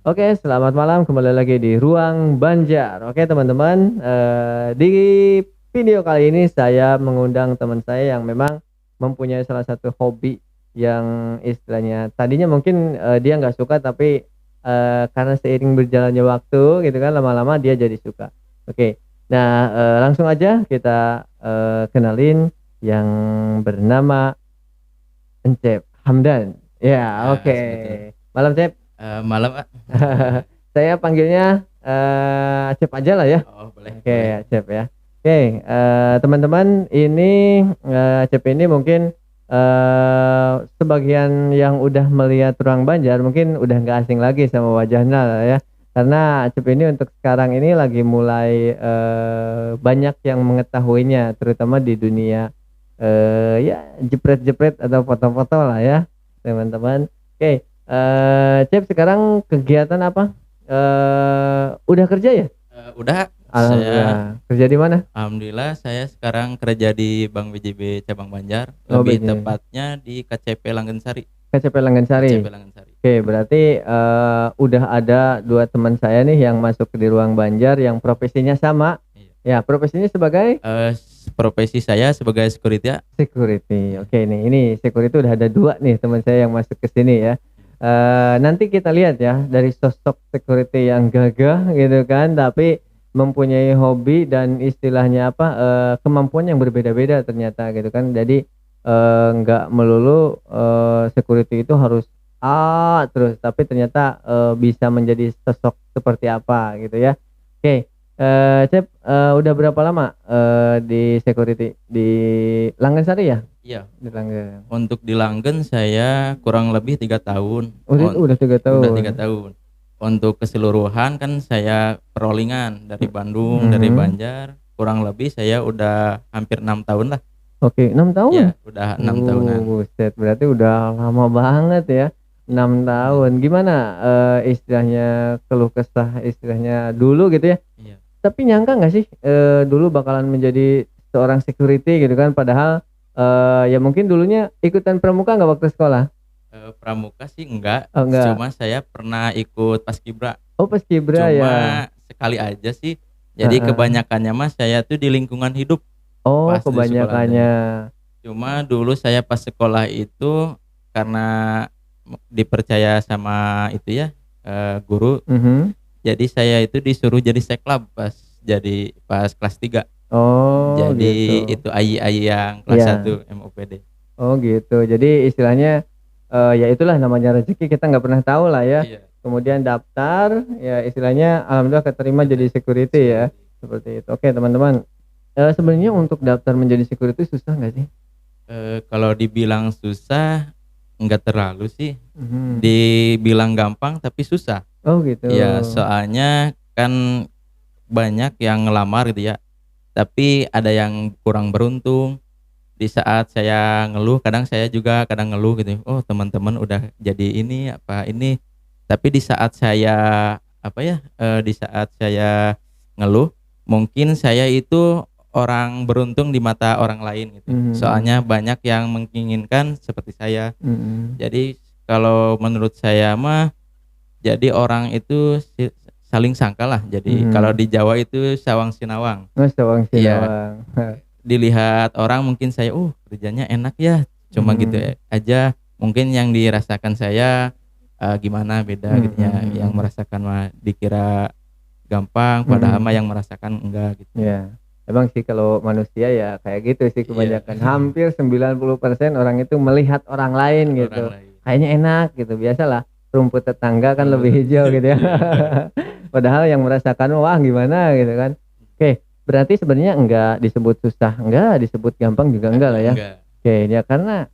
Oke, selamat malam kembali lagi di Ruang Banjar. Oke, teman-teman, di video kali ini saya mengundang teman saya yang memang mempunyai salah satu hobi yang istilahnya tadinya mungkin, dia nggak suka tapi, karena seiring berjalannya waktu gitu kan lama-lama dia jadi suka. Oke, nah, langsung aja kita, kenalin yang bernama Encep Hamdan. Ya, Ya, oke. betul. Malam, Cep. Malam, Kak. Saya panggilnya, Acep aja lah ya. Oh, boleh Oke, boleh. Acep ya. Oke, teman-teman ini, Acep ini mungkin, sebagian yang udah melihat Ruang Banjar mungkin udah nggak asing lagi sama wajahnya lah ya. Karena Acep ini untuk sekarang ini lagi mulai, banyak yang mengetahuinya terutama di dunia, ya jepret-jepret atau foto-foto lah ya, teman-teman. Oke, Cep sekarang kegiatan apa? Udah kerja ya? Udah saya Alhamdulillah. Kerja di mana? alhamdulillah saya sekarang kerja di Bank BJB Cabang Banjar, Oh, lebih BJ. tepatnya di KCP Langgensari. KCP Langgensari. KCP Langgensari. Oke, berarti, udah ada 2 teman saya nih yang masuk di Ruang Banjar yang profesinya sama. Iya. Ya, profesinya sebagai Profesi saya sebagai security, ya. security. Iya. Oke nih, ini security udah ada 2 nih teman saya yang masuk ke sini ya. Nanti kita lihat ya dari sosok security yang gagah gitu kan, tapi mempunyai hobi dan istilahnya apa, kemampuan yang berbeda-beda ternyata gitu kan. Jadi, nggak melulu, security itu harus A terus, tapi ternyata, bisa menjadi sosok seperti apa gitu ya. Oke, Cep, udah berapa lama, di security? Di Langgensari ya? Iya. Di Langgen. Untuk di Langgen saya kurang lebih 3 tahun. Udah 3 Udah 3 tahun? tahun. Untuk keseluruhan kan saya perolingan dari Bandung, dari Mhm. Banjar, kurang lebih saya udah hampir 6 tahun lah. Oke, 6 tahun? Ya, udah 6 tahunan. Buset, berarti udah lama banget ya, 6 Iya, tahun. Gimana, istilahnya keluh kesah istilahnya dulu gitu ya, iya. tapi nyangka nggak sih, dulu bakalan menjadi seorang security gitu kan padahal, ya mungkin dulunya ikutan pramuka nggak waktu sekolah? Pramuka sih enggak, Oh enggak? cuma saya pernah ikut paskibra, Oh paskibra ya? cuma sekali aja sih. Jadi Heeh. kebanyakannya mah saya tuh di lingkungan hidup Oh pas di sekolah kebanyakannya. teh. Cuma dulu saya pas sekolah itu karena dipercaya sama itu ya, guru, Mhm. jadi saya itu disuruh jadi seklab pas kelas 3. Oh Jadi gitu. itu AY-AY yang kelas Iya. 1 MOPD. Oh gitu. Jadi istilahnya, ya itulah namanya rezeki kita nggak pernah tahu lah ya. Iya, Kemudian daftar, ya istilahnya alhamdulillah keterima jadi security ya, security. seperti itu. Oke teman-teman, sebenarnya untuk daftar menjadi security susah nggak sih? Kalau dibilang susah, enggak terlalu sih, Mhm. dibilang gampang tapi susah. Oh gitu. Iya, soalnya kan banyak yang ngelamar gitu ya, tapi ada yang kurang beruntung. Di saat saya ngeluh, kadang saya juga kadang ngeluh gitu, "Oh, teman-teman udah jadi ini, apa ini." Tapi di saat saya, apa ya, di saat saya ngeluh, mungkin saya itu orang beruntung di mata orang lain gitu. Mhm Soalnya mhm. banyak yang menginginkan seperti saya. Mhm. Jadi kalau menurut saya mah, jadi orang itu saling sangkal lah. Jadi kalau Mhm. di Jawa itu sawang sinawang. Oh sawang Iya. sinawang. Dilihat orang mungkin saya, kerjanya enak ya, cuma gitu Mhm. aja. Mungkin yang dirasakan saya, gimana beda Mhm gitu ya, yang mhm. merasakan mah dikira gampang, padahal mah Mhm. yang merasakan enggak gitu. Iya. Emang sih kalau manusia ya kayak gitu sih Iya. kebanyakan, hampir 90% orang itu melihat orang lain Orang gitu, lain. kayaknya enak gitu, biasalah rumput tetangga kan lebih Rumput hijau gitu ya. iya. Padahal yang merasakan, wah gimana gitu kan. Oke, berarti sebenarnya enggak disebut susah, enggak, disebut gampang juga enggak lah ya. Enggak. Oke, ya karena,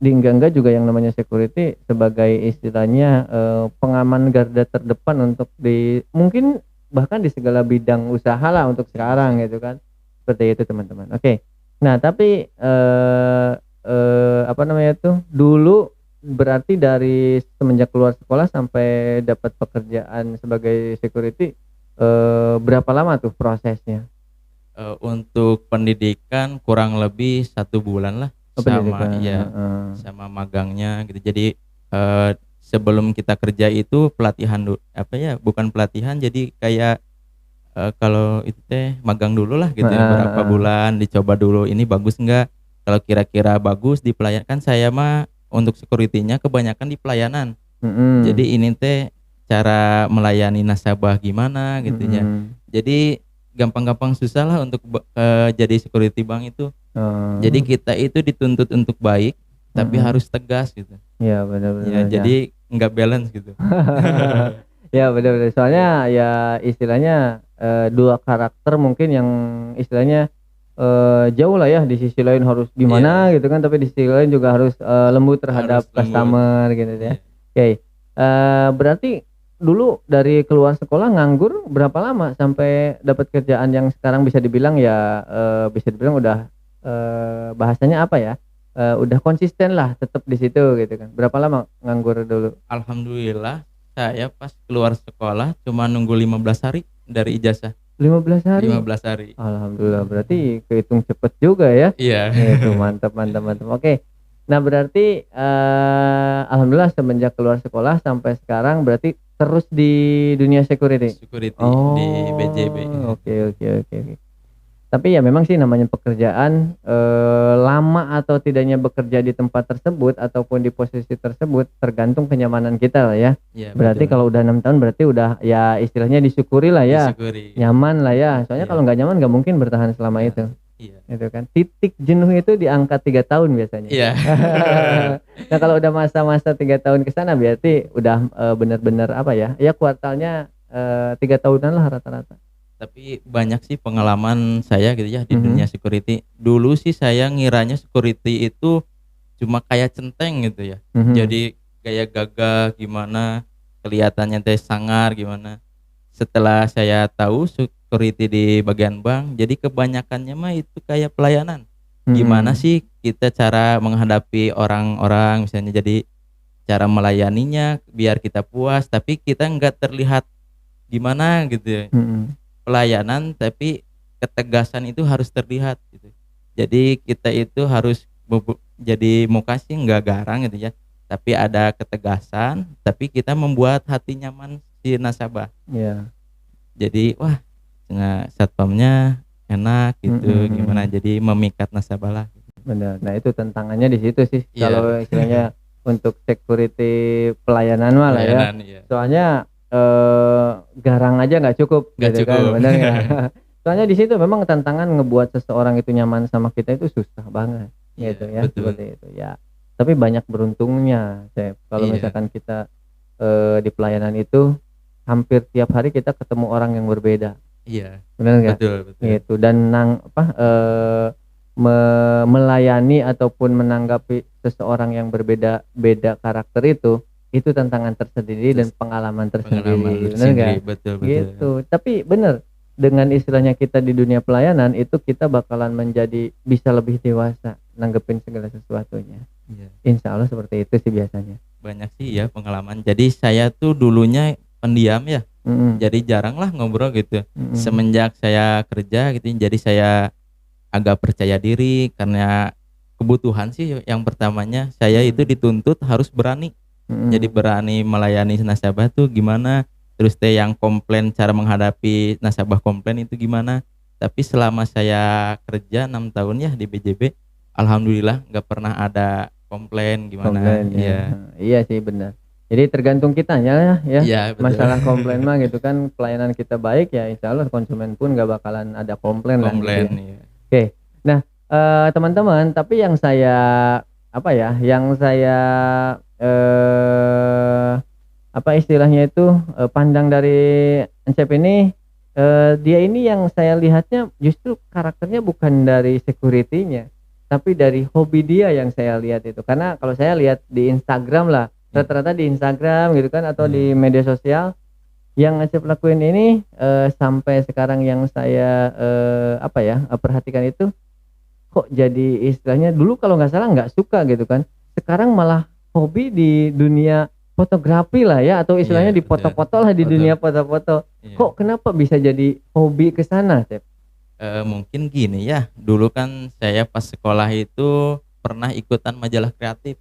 di enggak juga yang namanya security sebagai istilahnya, pengaman garda terdepan untuk di mungkin bahkan di segala bidang usaha lah untuk Bidang usaha. sekarang gitu kan, seperti itu teman-teman. Oke. Nah tapi, apa namanya tuh, dulu berarti dari semenjak keluar sekolah sampai dapat pekerjaan sebagai security, berapa lama tuh prosesnya? Untuk pendidikan kurang lebih 1 bulan lah, Oh sama pendidikan, iya, heeh. sama magangnya gitu. Jadi, eee, sebelum kita kerja itu pelatihan dulu, apa ya, bukan pelatihan, jadi kayak kalau itu teh magang dulu lah gitu ya, Heeh, berapa heeh. bulan dicoba dulu ini bagus enggak. Kalau kira-kira bagus di pelayan, kan saya mah untuk security-nya kebanyakan di pelayanan. Mhm. Jadi ini teh cara melayani nasabah gimana gitu ya. Mhm. Jadi gampang-gampang susah lah untuk jadi security bank itu. Jadi Oh. kita itu dituntut untuk baik tapi Mhm. harus tegas gitu. Iya, benar Ya benar ya. jadi nggak balance gitu. Ya, benar benar. Soalnya ya istilahnya, 2 karakter mungkin yang istilahnya, jauh lah ya, di sisi lain harus gimana Iya, gitu kan, tapi di sisi lain juga harus, lembut harus terhadap lembut. customer gitu ya. Iya. Oke, berarti dulu dari keluar sekolah nganggur berapa lama sampai dapat kerjaan yang sekarang bisa dibilang ya, bisa dibilang udah, bahasanya apa ya, udah konsisten lah tetap di situ gitu kan. Berapa lama nganggur dulu? Alhamdulillah saya pas keluar sekolah cuma nunggu 15 hari dari ijazah. 15 hari? 15 hari. Alhamdulillah, berarti kehitung cepet juga ya. Iya. Itu mantap mantap mantap. Oke. Nah, berarti, alhamdulillah semenjak keluar sekolah sampai sekarang berarti terus di dunia security? Security di BJB. Oh, oke oke oke oke. Tapi ya memang sih namanya pekerjaan, lama atau tidaknya bekerja di tempat tersebut ataupun di posisi tersebut tergantung kenyamanan kita lah ya. Iya Berarti betul. kalau udah 6 tahun berarti udah ya istilahnya disyukuri lah ya, Disyukuri. nyaman lah ya. Soalnya Iya. kalau nggak nyaman nggak mungkin bertahan selama Iya. itu, Iya. gitu kan. Titik jenuh itu di angka 3 tahun biasanya. Iya. Nah, kalau udah masa-masa 3 tahun ke sana berarti udah, bener-bener apa ya, ya kuartalnya, 3 tahunan lah rata-rata. Tapi banyak sih pengalaman saya gitu ya di Mhm. dunia security. Dulu sih saya ngiranya security itu cuma kayak centeng gitu ya. Mhm. Jadi kayak gagah gimana, kelihatannya teh sangar gimana. Setelah saya tahu security di bagian bank, jadi kebanyakannya mah itu kayak pelayanan. Gimana Mhm. sih kita cara menghadapi orang-orang misalnya, jadi cara melayaninya biar kita puas, tapi kita nggak terlihat gimana gitu ya. Mhm. Pelayanan tapi ketegasan itu harus terlihat gitu. Jadi kita itu harus jadi muka sih nggak garang gitu ya, tapi ada ketegasan, tapi kita membuat hati nyaman si nasabah. Iya. Jadi wah, satpamnya enak Mhm gitu, gimana, mhm. jadi memikat nasabah lah. Bener. Nah, itu tantangannya di situ sih Iya. kalau istilahnya untuk security pelayanan mah lah ya. Pelayanan, iya. Soalnya, garang aja nggak cukup Nggak gitu kan, cukup. bener nggak? Soalnya di situ memang tantangan ngebuat seseorang itu nyaman sama kita itu susah banget gitu Iya, ya, betul. seperti itu ya. Tapi banyak beruntungnya, Sep, kalau Iya, misalkan kita, di pelayanan itu hampir tiap hari kita ketemu orang yang berbeda, iya, bener nggak? betul betul. Gitu dan melayani ataupun menanggapi seseorang yang berbeda-beda karakter itu tantangan tersendiri dan Terus pengalaman pengalaman tersendiri, bener nggak? tersendiri, betul betul. Gitu. Tapi bener, dengan istilahnya kita di dunia pelayanan itu kita bakalan menjadi bisa lebih dewasa nanggepin segala sesuatunya. Iya. Insya Allah seperti itu sih biasanya. Banyak sih ya pengalaman. Jadi saya tuh dulunya pendiam ya, Mhm, jadi jarang lah ngobrol gitu. mhm, Semenjak saya kerja gitu, jadi saya agak percaya diri karena kebutuhan sih yang pertamanya. Saya itu mhm, dituntut harus berani. Jadi mhm, berani melayani nasabah tuh gimana, terus teh yang komplain, cara menghadapi nasabah komplain itu gimana. Tapi selama saya kerja 6 tahun ya di BJB, alhamdulillah nggak pernah ada komplain gimana. komplain ya, Iya. iya sih benar. Jadi tergantung kitanya ya, Iya betul. masalah komplain mah gitu kan pelayanan kita baik ya insya Allah konsumen pun nggak bakalan ada komplain lah gitu Komplain, ya. iya. Oke, nah, teman-teman tapi yang saya apa ya, yang saya, eee, apa istilahnya itu, pandang dari Encep ini, dia ini yang saya lihatnya justru karakternya bukan dari security-nya, tapi dari hobi dia yang saya lihat itu. Karena kalau saya lihat di Instagram lah, Iya, rata-rata di Instagram gitu kan atau iya. di media sosial, yang Encep lakuin ini, sampai sekarang yang saya, apa ya, perhatikan itu kok jadi istilahnya dulu kalau nggak salah nggak suka gitu kan, sekarang malah hobi di dunia fotografi lah ya atau Iya istilahnya betul. dipoto-foto lah di Betul. dunia foto-foto. Iya. Kok kenapa bisa jadi hobi ke sana, Cep? Mungkin gini ya, dulu kan saya pas sekolah itu pernah ikutan majalah kreatif.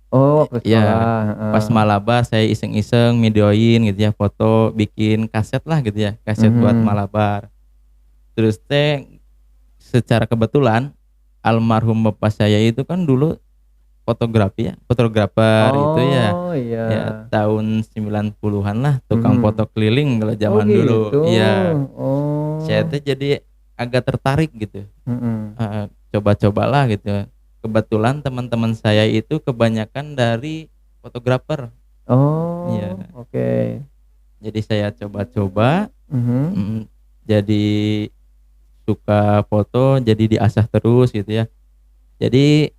Oh, waktu Iya, sekolah, pas heeh. malabar saya iseng-iseng videoin gitu ya, foto, bikin kaset lah gitu ya, kaset buat Mhm. malabar. Terus teh secara kebetulan almarhum bapak saya itu kan dulu fotografi ya, fotografer gitu ya. Oh, Ya iya. tahun 90-an lah, tukang foto Mhm. keliling kalau Oh, zaman gitu. dulu. Iya, saya Oh. tuh jadi agak tertarik gitu. Mhm. Heeh, coba-cobalah gitu. Kebetulan teman-teman saya itu kebanyakan dari fotografer. Oh, Iya, oke. jadi saya coba-coba, Mhm. mhm, jadi suka foto, jadi diasah terus gitu ya. Jadi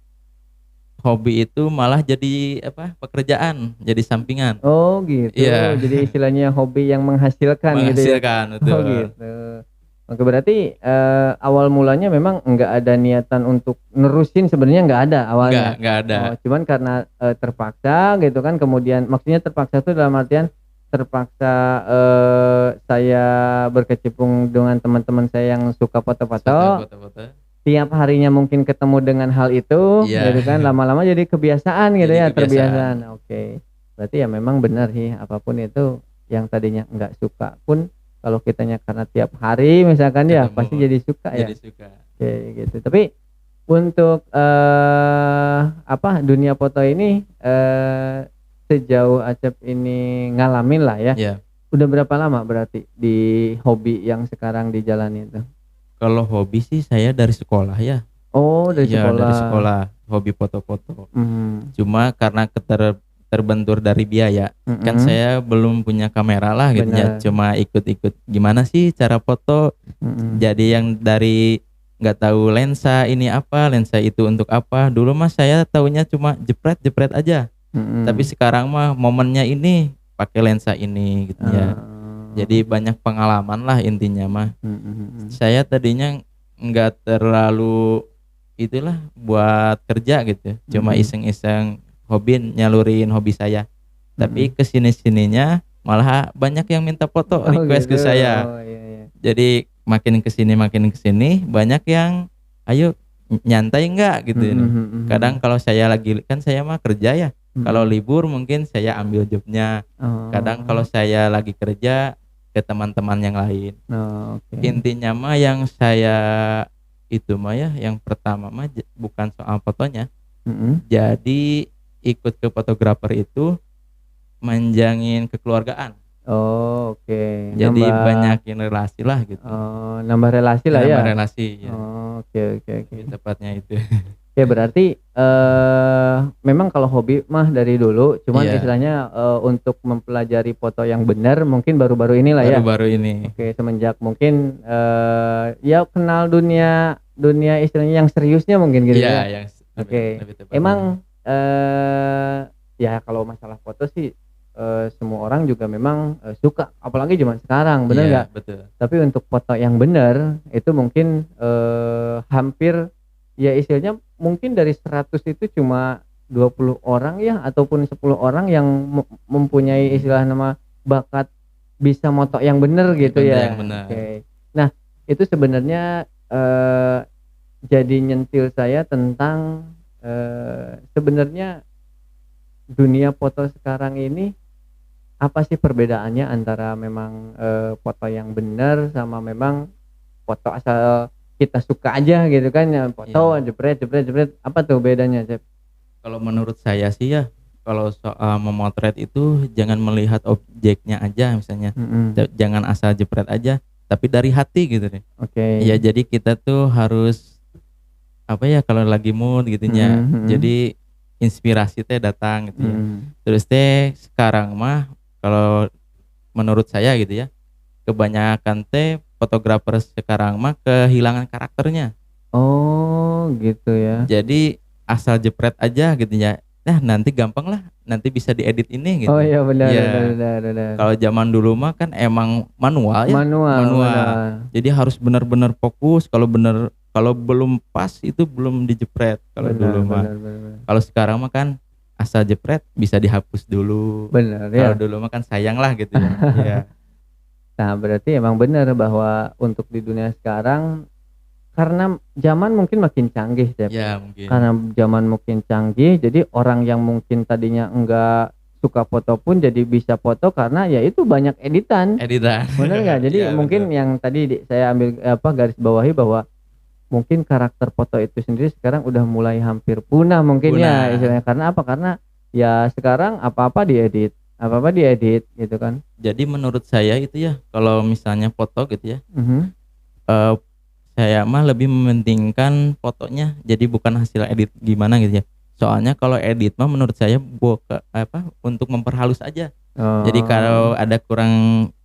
hobi itu malah jadi apa, pekerjaan, jadi sampingan. Oh, gitu. Iya, Jadi istilahnya hobi yang menghasilkan gitu ya? menghasilkan, Oh, betul. gitu. Oke, berarti, awal mulanya memang enggak ada niatan untuk nerusin, sebenarnya enggak ada awalnya? Enggak ada. Oh, cuman karena, terpaksa gitu kan, kemudian maksudnya terpaksa tuh dalam artian terpaksa, saya berkecimpung dengan teman-teman saya yang suka Suka foto-foto, foto-foto. tiap harinya mungkin ketemu dengan hal itu, Iya, gitu kan, lama-lama jadi kebiasaan gitu jadi ya, kebiasaan. terbiasaan, oke. Berarti ya memang benar sih, apapun itu yang tadinya enggak suka pun kalau kitanya karena tiap hari misalkan ya, pasti Ketemu, jadi suka ya? jadi suka. Oke, gitu. Tapi untuk, apa, dunia foto ini, sejauh Acep ini ngalamin lah ya, Iya. udah berapa lama berarti di hobi yang sekarang dijalani itu? Kalau hobi sih saya dari sekolah ya. Oh, dari Iya, dari sekolah. sekolah, hobi foto-foto. Mhm. Cuma karena terbentur dari biaya, kan Mhm. saya belum punya kamera lah gitu ya, Bener. cuma ikut-ikut gimana sih cara foto. Mhm. Jadi yang dari nggak tahu lensa ini apa, lensa itu untuk apa. Dulu mah saya taunya cuma jepret-jepret aja. Tapi Mhm. sekarang mah momennya ini pakai lensa ini gitu ya. Oh. Jadi banyak pengalaman lah intinya mah. Mhm mhm. Saya tadinya nggak terlalu itulah buat kerja gitu, cuma Mhm. iseng-iseng hobi, nyalurin hobi saya. Tapi Mhm. kesini sininya malah banyak yang minta foto, Oh, request gitu. ke saya. Oh, iya iya. Jadi makin ke sini banyak yang, "Ayo nyantai nggak?" Gitu Mhm ini. mhm Kadang mhm. kalau saya lagi kan saya mah kerja ya, kalau Mhm. libur mungkin saya ambil jobnya. Kadang kalau Oh. saya lagi kerja ke teman-teman yang lain. Oh, oke. Intinya mah yang saya itu mah ya, yang pertama mah bukan soal fotonya. Mhm. Jadi ikut ke fotografer itu manjangin kekeluargaan. Oh, oke. Jadi Nambah, banyakin relasi lah gitu. nambah relasi lah Nambah ya? relasi ya, Oh, oke oke oke. lebih tepatnya itu. Oke, berarti, memang kalau hobi mah dari dulu, cuman Iya, istilahnya, untuk mempelajari foto yang benar mungkin baru-baru inilah ya? baru-baru ini. Oke, semenjak mungkin, ya kenal dunia dunia istilahnya yang seriusnya mungkin gitu Iya, ya? yang lebih Oke, lebih tepatnya. emang, ya kalau masalah foto sih, semua orang juga memang, suka, apalagi zaman sekarang, bener nggak? Iya, betul. Tapi untuk foto yang bener, itu mungkin, hampir ya istilahnya mungkin dari 100 itu cuma 20 orang ya, ataupun 10 orang yang mempunyai istilah nama bakat bisa moto yang bener gitu Bentuk yang ya? benar. Oke. Nah, itu sebenarnya, jadi nyentil saya tentang, sebenarnya dunia foto sekarang ini, apa sih perbedaannya antara memang, foto yang bener sama memang foto asal kita suka aja gitu kan ya, foto Iya. jepret jepret jepret, apa tuh bedanya, Cep? Kalau menurut saya sih ya, kalau soal memotret itu jangan melihat objeknya aja misalnya, Mhm. jangan asal jepret aja, tapi dari hati gitu deh. Oke. Iya, jadi kita tuh harus apa ya, kalau lagi mood gitu nya, Mhm mhm. jadi inspirasi teh datang gitu ya. Mhm. Terus teh sekarang mah kalau menurut saya gitu ya, kebanyakan teh fotografer sekarang mah kehilangan karakternya. Oh, gitu ya. Jadi asal jepret aja gitu ya. Nah, nanti gampang lah, nanti bisa diedit ini Oh, gitu. iya, benar benar Iya. benar benar. Kalau zaman dulu mah kan emang manual ya, Manual manual. manual. Jadi harus benar-benar fokus, kalau belum pas itu belum dijepret kalau Benar dulu mah. benar benar. Kalau sekarang mah kan asal jepret bisa dihapus dulu. Benar, Kalau ya. dulu mah kan sayang lah gitu ya. Iya. Nah, berarti emang benar bahwa untuk di dunia sekarang, karena zaman mungkin makin canggih Cep. Ya mungkin. Karena zaman mungkin canggih, jadi orang yang mungkin tadinya enggak suka foto pun jadi bisa foto karena ya itu banyak editan. Editan. Bener nggak? Jadi Iya, mungkin betul. yang tadi saya ambil garis bawahi bahwa mungkin karakter foto itu sendiri sekarang udah mulai hampir punah mungkin ya Punah. istilahnya. Karena apa? Karena ya sekarang apa-apa diedit gitu kan. Jadi menurut saya itu ya, kalau misalnya foto gitu ya, Mhm. eh, saya mah lebih mementingkan fotonya, jadi bukan hasil edit gimana gitu ya. Soalnya kalau edit mah menurut saya untuk memperhalus aja. Jadi kalau Oh. ada kurang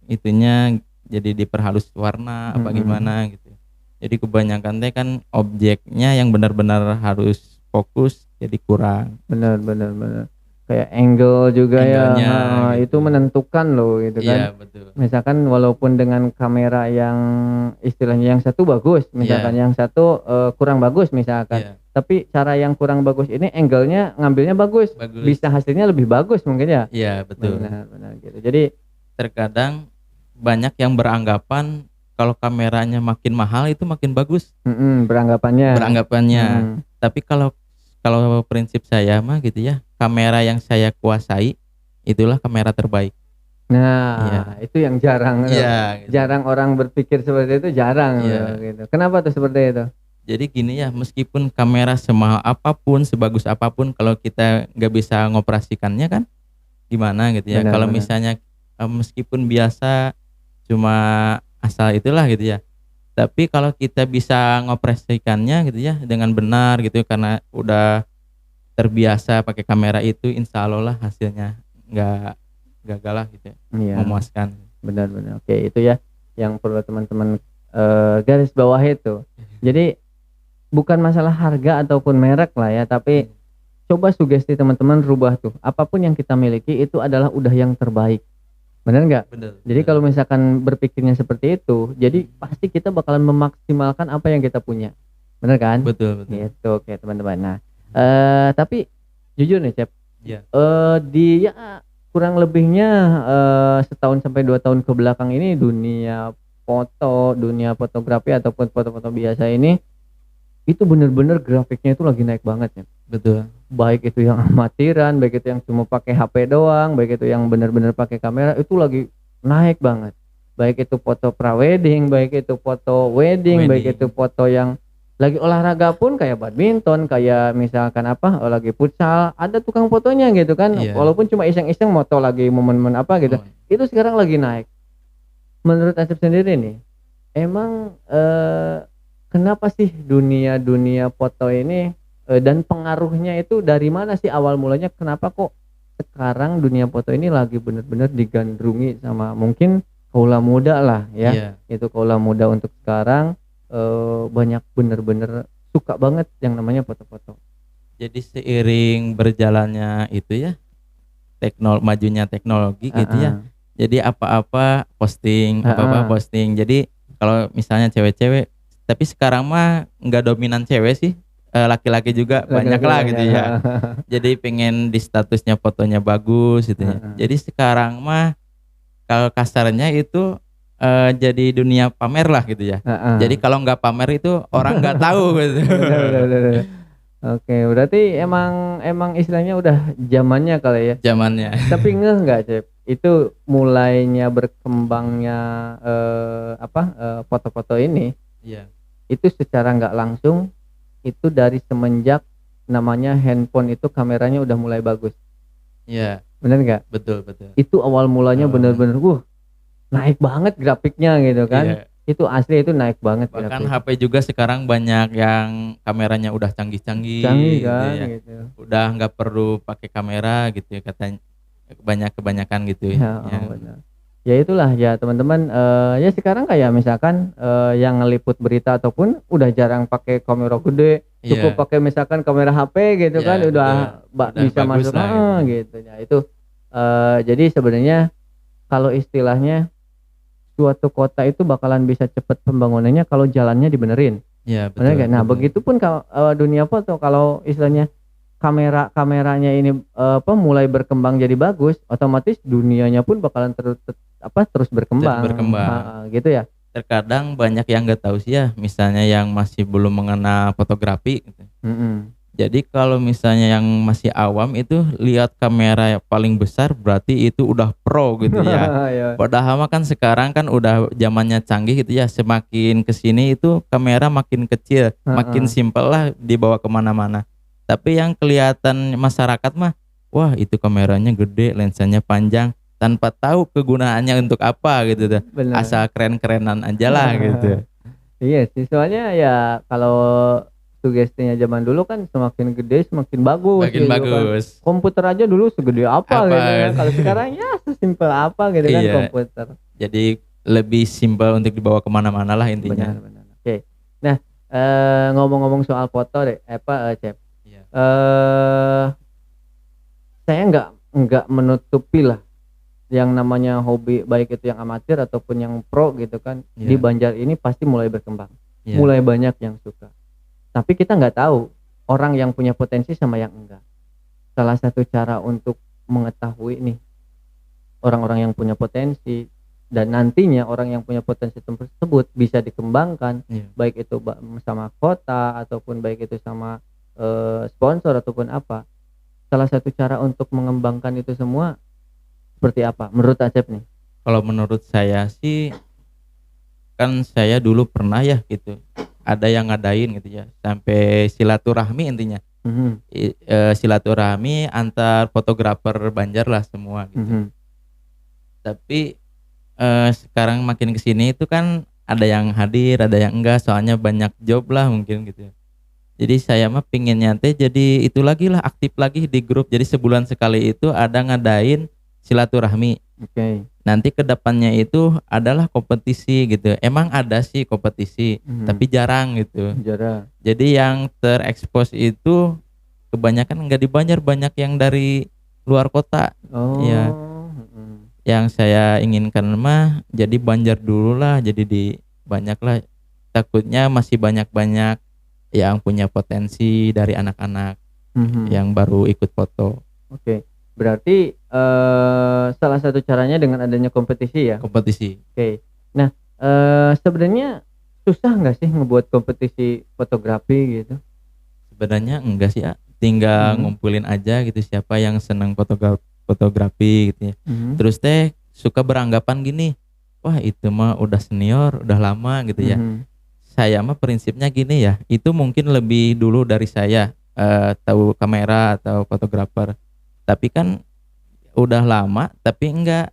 itunya, jadi diperhalus warna apa Mhm. gimana gitu. Jadi kebanyakan teh kan objeknya yang benar-benar harus fokus, jadi kurang Bener bener bener. Kayak angle juga ya, angle-nya heeh, itu gitu. menentukan loh gitu kan. Iya betul. Misalkan walaupun dengan kamera yang istilahnya yang satu bagus, misalkan Iya, yang satu, kurang bagus misalkan. iya, Tapi cara yang kurang bagus ini angle-nya ngambilnya bagus, bagus. bisa hasilnya lebih bagus mungkin ya? Iya betul. Benar benar gitu. Jadi Terkadang banyak yang beranggapan kalau kameranya makin mahal itu makin bagus beranggapannya. beranggapannya. Mhm. Tapi kalau kalau prinsip saya mah gitu ya, kamera yang saya kuasai itulah kamera terbaik. Nah, Iya. itu yang jarang tuh. Iya gitu. Jarang orang berpikir seperti itu, jarang tuh Iya. gitu. Kenapa tuh seperti itu? Jadi gini ya, meskipun kamera semahal apapun, sebagus apapun, kalau kita nggak bisa ngoperasikannya kan gimana gitu ya. Benar Kalau benar. misalnya meskipun biasa cuma asal itulah gitu ya. Tapi kalau kita bisa ngoperasikannya gitu ya dengan benar gitu karena udah terbiasa pakai kamera itu, insya Allah lah hasilnya nggak gagal lah gitu ya, Iya. memuaskan. Benar benar. Oke, itu ya yang perlu teman-teman, garis bawahi itu. Jadi bukan masalah harga ataupun merek lah ya, tapi coba sugesti teman-teman rubah tuh, apapun yang kita miliki itu adalah udah yang terbaik, bener nggak? Bener, Jadi bener. kalau misalkan berpikirnya seperti itu, jadi pasti kita bakalan memaksimalkan apa yang kita punya, bener kan? Betul, betul. Gitu, oke teman-teman. Nah, tapi jujur nih Cep, Iya. dia kurang lebihnya, setahun sampai 2 tahun ke belakang ini dunia foto, dunia fotografi ataupun foto-foto biasa ini, itu bener-bener grafiknya itu lagi naik banget ya. Betul. Baik itu yang amatiran, baik itu yang cuma pakai HP doang, baik itu yang bener-bener pakai kamera, itu lagi naik banget. Baik itu foto prawedding, baik itu foto wedding, baik itu Wedding. foto yang lagi olahraga pun kayak badminton, kayak misalkan lagi futsal, ada tukang fotonya gitu kan. Iya. Walaupun cuma iseng-iseng moto lagi momen-momen apa gitu, Oh, itu sekarang lagi naik. Menurut Asep sendiri nih, emang, kenapa sih dunia foto ini, dan pengaruhnya itu dari mana sih awal mulanya, kenapa kok sekarang dunia foto ini lagi bener-bener digandrungi sama mungkin kaula muda lah ya, iya. itu kaula muda untuk sekarang, banyak bener-bener suka banget yang namanya foto-foto. Jadi seiring berjalannya itu ya, majunya teknologi gitu ya. Heeh, Jadi apa-apa posting, apa-apa heeh. posting. Jadi kalau misalnya cewek-cewek, tapi sekarang mah nggak dominan cewek sih, laki-laki juga banyak Laki-laki lah gitu banyak, ya. heeh, Jadi pengen di statusnya fotonya bagus gitu ya. heeh, Jadi sekarang mah kalau kasarnya itu jadi dunia pamer lah gitu ya. heeh. Jadi kalau nggak pamer itu orang nggak tahu gitu. Bener bener bener bener. Oke, berarti emang emang istilahnya udah zamannya kali ya. Zamannya. Tapi ngeh nggak, Cep, itu mulainya berkembangnya, foto-foto ini, Iya, itu secara nggak langsung, itu dari semenjak namanya handphone itu kameranya udah mulai bagus, iya, bener nggak? betul, betul. Itu awal mulanya Awal mulanya. bener-bener, naik banget grafiknya gitu kan. Iya. Itu asli itu naik banget Bahkan grafik. HP juga sekarang banyak yang kameranya udah canggih-canggih Canggih gitu kan, ya. gitu. Udah nggak perlu pakai kamera gitu ya katanya, kebanyakan gitu ya. Heeh, bener. Ya itulah ya teman-teman, ya sekarang kayak misalkan, yang ngeliput berita ataupun udah jarang pakai kamera gede, cukup Iya, pakai misalkan kamera HP gitu iya, kan udah betul. Udah bisa bagus masuk, lah heeh, gitu. gitu ya itu, jadi sebenarnya kalau istilahnya suatu kota itu bakalan bisa cepet pembangunannya kalau jalannya dibenerin, Iya, bener betul, nggak? Nah betul. begitupun dunia foto kalau istilahnya kameranya ini, mulai berkembang jadi bagus, otomatis dunianya pun bakalan terus Terus berkembang, berkembang. heeh, gitu ya? terkadang banyak yang nggak tahu sih ya, misalnya yang masih belum mengenal fotografi gitu. Mhm. Jadi kalau misalnya yang masih awam itu lihat kamera yang paling besar berarti itu udah pro gitu ya. Ya. Padahal mah kan sekarang kan udah zamannya canggih gitu ya. Semakin kesini itu kamera makin kecil, makin Heeh. simpel lah dibawa kemana-mana. Tapi yang kelihatan masyarakat mah, wah itu kameranya gede, lensanya panjang, tanpa tahu kegunaannya untuk apa gitu tuh. Bener. Asal keren-kerenan aja lah gitu. Iya sih, soalnya ya kalau sugestinya zaman dulu kan semakin gede semakin bagus Makin gitu kan. bagus. Komputer aja dulu segede apa Apa? gitu kan. Kalau sekarang ya sesimpel apa gitu kan Iya. komputer. Jadi lebih simpel untuk dibawa kemana-mana lah intinya. Benar benar. Oke. Nah, ngomong-ngomong soal foto deh, Cep. Iya. Saya nggak menutupi lah yang namanya hobi baik itu yang amatir ataupun yang pro gitu kan. Di Iya. Banjar ini pasti mulai berkembang. Iya. Mulai banyak yang suka. Tapi kita nggak tahu orang yang punya potensi sama yang enggak. Salah satu cara untuk mengetahui nih orang-orang yang punya potensi dan nantinya orang yang punya potensi tersebut bisa dikembangkan Iya. baik itu sama kota ataupun baik itu sama sponsor ataupun apa. Salah satu cara untuk mengembangkan itu semua seperti apa menurut Acep nih? Kalau menurut saya sih, kan saya dulu pernah ya gitu, ada yang ngadain gitu ya, sampai silaturahmi intinya. Mhm. Silaturahmi antar fotografer Banjar lah semua gitu. Mhm. Tapi sekarang makin kesini itu kan ada yang hadir, ada yang enggak, soalnya banyak job lah mungkin gitu. Jadi saya mah pinginnya teh jadi itu lagi lah, aktif lagi di grup. Jadi sebulan sekali itu ada ngadain silaturahmi. Oke. Nanti kedepannya itu adalah kompetisi gitu. Emang ada sih kompetisi, Mhm. tapi jarang gitu. Penjara. Jadi yang terekspos itu kebanyakan enggak di Banjar, banyak yang dari luar kota. Oh. Ya, Mhm. yang saya inginkan mah jadi Banjar dulu lah, jadi di banyak lah. Takutnya masih banyak-banyak yang punya potensi dari anak-anak Mhm. yang baru ikut foto Oke. Berarti salah satu caranya dengan adanya kompetisi ya. kompetisi. Oke. Nah, sebenarnya susah nggak sih ngebuat kompetisi fotografi gitu? Sebenarnya enggak sih, tinggal Mhm. ngumpulin aja gitu siapa yang senang fotografi gitu ya. Mhm. Terus teh suka beranggapan gini, wah itu mah udah senior, udah lama gitu ya. Mhm. Saya mah prinsipnya gini ya, itu mungkin lebih dulu dari saya tahu kamera atau fotografer. Tapi kan udah lama tapi enggak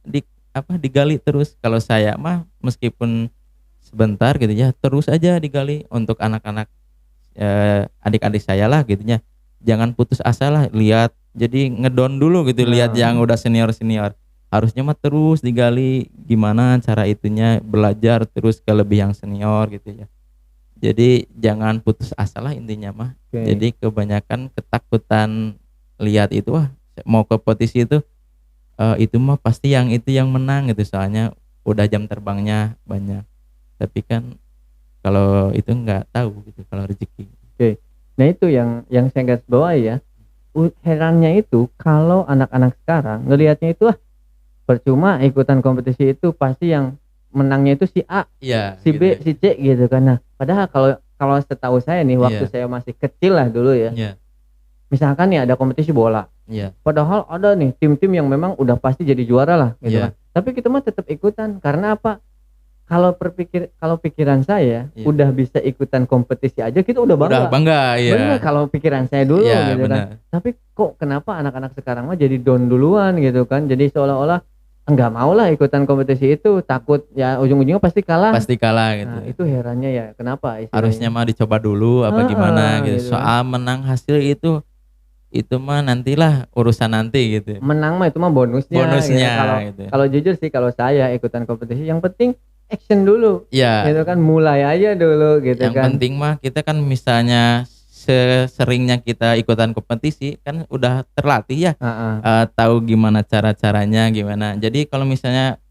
digali terus. Kalau saya mah meskipun sebentar gitu ya, terus aja digali untuk anak-anak adik-adik saya lah gitunya. Jangan putus asa lah, lihat jadi ngedon dulu gitu, lihat Nah. yang udah senior-senior. Harusnya mah terus digali gimana cara itunya, belajar terus ke lebih yang senior gitu ya. Jadi jangan putus asa lah intinya mah. Oke. Jadi kebanyakan ketakutan lihat itu, wah mau ke kompetisi itu mah pasti yang itu yang menang gitu, soalnya udah jam terbangnya banyak. Tapi kan kalau itu nggak tahu gitu kalau rezeki. Oke. Nah, itu yang saya garis bawahi ya. Herannya itu kalau anak-anak sekarang ngelihatnya itu percuma ikutan kompetisi itu pasti yang menangnya itu si A, Iya. si gitu B, ya. si C gitu kan. Nah, padahal kalau setahu saya nih waktu Iya. saya masih kecil lah dulu ya. Iya. Misalkan nih ada kompetisi bola. Iya. Padahal ada nih tim-tim yang memang udah pasti jadi juara lah gitu Iya. kan. Tapi kita mah tetap ikutan karena apa? Kalau pikiran saya Iya. udah bisa ikutan kompetisi aja kita udah bangga. Udah bangga ya. Bener kalau pikiran saya dulu Iya, gitu benar. kan. Tapi kok kenapa anak-anak sekarang mah jadi down duluan gitu kan. Jadi seolah-olah enggak mau lah ikutan kompetisi itu, takut ya ujung-ujungnya pasti kalah. Pasti kalah gitu. Nah, itu herannya ya kenapa istilahnya. Harusnya mah dicoba dulu apa Heeh, gimana gitu. gitu kan. Soal menang hasil itu mah nantilah urusan nanti gitu. Menang mah itu mah bonusnya. Bonusnya Gitu. gitu. Kalau jujur sih kalau saya ikutan kompetisi yang penting action dulu. Ya, Gitu kan mulai aja dulu gitu yang kan. penting mah kita kan misalnya seringnya kita ikutan kompetisi kan udah terlatih ya, Heeh. tahu gimana cara-caranya gimana. Jadi kalau misalnya